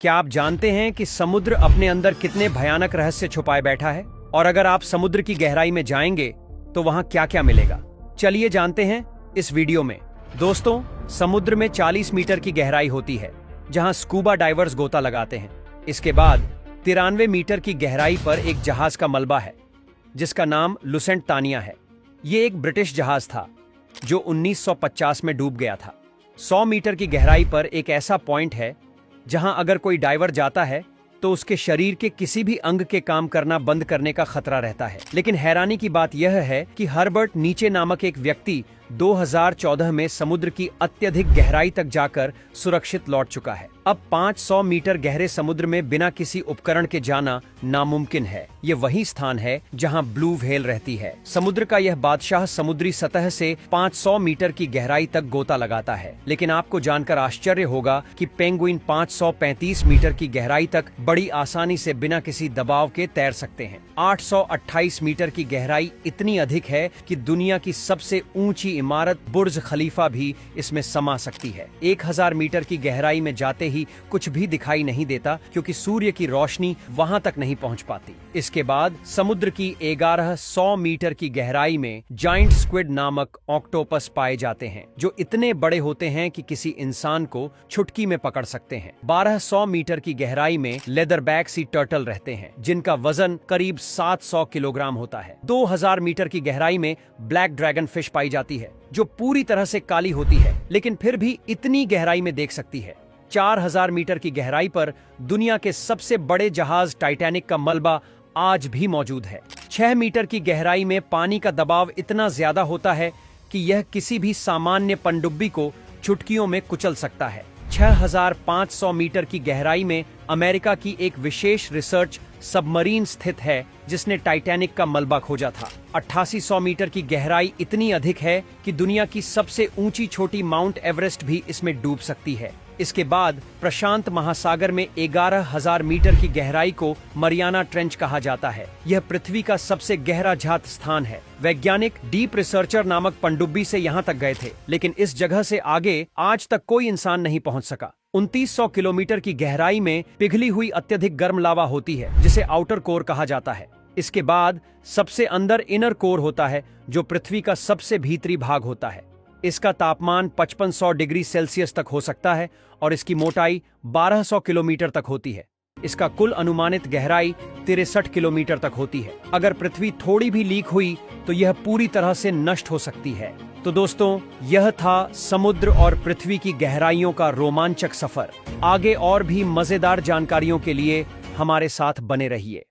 क्या आप जानते हैं कि समुद्र अपने अंदर कितने भयानक रहस्य छुपाए बैठा है? और अगर आप समुद्र की गहराई में जाएंगे तो वहां क्या क्या मिलेगा? चलिए जानते हैं इस वीडियो में। दोस्तों, समुद्र में 40 मीटर की गहराई होती है जहां स्कूबा डाइवर्स गोता लगाते हैं। इसके बाद 93 मीटर की गहराई पर एक जहाज का मलबा है जिसका नाम लुसेंट तानिया है। ये एक ब्रिटिश जहाज था जो 1950 में डूब गया था। 100 मीटर की गहराई पर एक ऐसा पॉइंट है जहां अगर कोई डाइवर जाता है तो उसके शरीर के किसी भी अंग के काम करना बंद करने का खतरा रहता है। लेकिन हैरानी की बात यह है कि हर्बर्ट नीचे नामक एक व्यक्ति 2014 में समुद्र की अत्यधिक गहराई तक जाकर सुरक्षित लौट चुका है। अब 500 मीटर गहरे समुद्र में बिना किसी उपकरण के जाना नामुमकिन है। ये वही स्थान है जहां ब्लू व्हेल रहती है। समुद्र का यह बादशाह समुद्री सतह से 500 मीटर की गहराई तक गोता लगाता है। लेकिन आपको जानकर आश्चर्य होगा कि पेंगुइन 535 मीटर की गहराई तक बड़ी आसानी से बिना किसी दबाव के तैर सकते हैं। 828 मीटर की गहराई इतनी अधिक है कि दुनिया की सबसे ऊंची इमारत बुर्ज खलीफा भी इसमें समा सकती है। 1000 मीटर की गहराई में जाते ही कुछ भी दिखाई नहीं देता क्योंकि सूर्य की रोशनी वहां तक नहीं पहुंच पाती। इसके बाद समुद्र की 1100 मीटर की गहराई में जाइंट स्क्विड नामक ऑक्टोपस पाए जाते हैं जो इतने बड़े होते हैं कि किसी इंसान को चुटकी में पकड़ सकते हैं। 1200 मीटर की गहराई में लेदरबैक सी टर्टल रहते हैं जिनका वजन करीब 700 किलोग्राम होता है। 2000 मीटर की गहराई में ब्लैक ड्रैगन फिश पाई जाती है जो पूरी तरह से काली होती है लेकिन फिर भी इतनी गहराई में देख सकती है। 4000 मीटर की गहराई पर दुनिया के सबसे बड़े जहाज टाइटैनिक का मलबा आज भी मौजूद है। 6 मीटर की गहराई में पानी का दबाव इतना ज्यादा होता है कि यह किसी भी सामान्य पनडुब्बी को चुटकियों में कुचल सकता है। 6500 मीटर की गहराई में अमेरिका की एक विशेष रिसर्च सबमरीन स्थित है जिसने टाइटैनिक का मलबा खोजा था। 8800 मीटर की गहराई इतनी अधिक है कि दुनिया की सबसे ऊंची छोटी माउंट एवरेस्ट भी इसमें डूब सकती है। इसके बाद प्रशांत महासागर में 11000 मीटर की गहराई को मरियाना ट्रेंच कहा जाता है। यह पृथ्वी का सबसे गहरा जात स्थान है। वैज्ञानिक डीप रिसर्चर नामक पनडुब्बी से यहाँ तक गए थे लेकिन इस जगह से आगे आज तक कोई इंसान नहीं पहुँच सका। 2900 किलोमीटर की गहराई में पिघली हुई अत्यधिक गर्म लावा होती है जिसे आउटर कोर कहा जाता है। इसके बाद सबसे अंदर इनर कोर होता है जो पृथ्वी का सबसे भीतरी भाग होता है। इसका तापमान 5500 डिग्री सेल्सियस तक हो सकता है और इसकी मोटाई 1200 किलोमीटर तक होती है। इसका कुल अनुमानित गहराई 63 किलोमीटर तक होती है। अगर पृथ्वी थोड़ी भी लीक हुई तो यह पूरी तरह से नष्ट हो सकती है। तो दोस्तों, यह था समुद्र और पृथ्वी की गहराइयों का रोमांचक सफर। आगे और भी मजेदार जानकारियों के लिए हमारे साथ बने रहिए।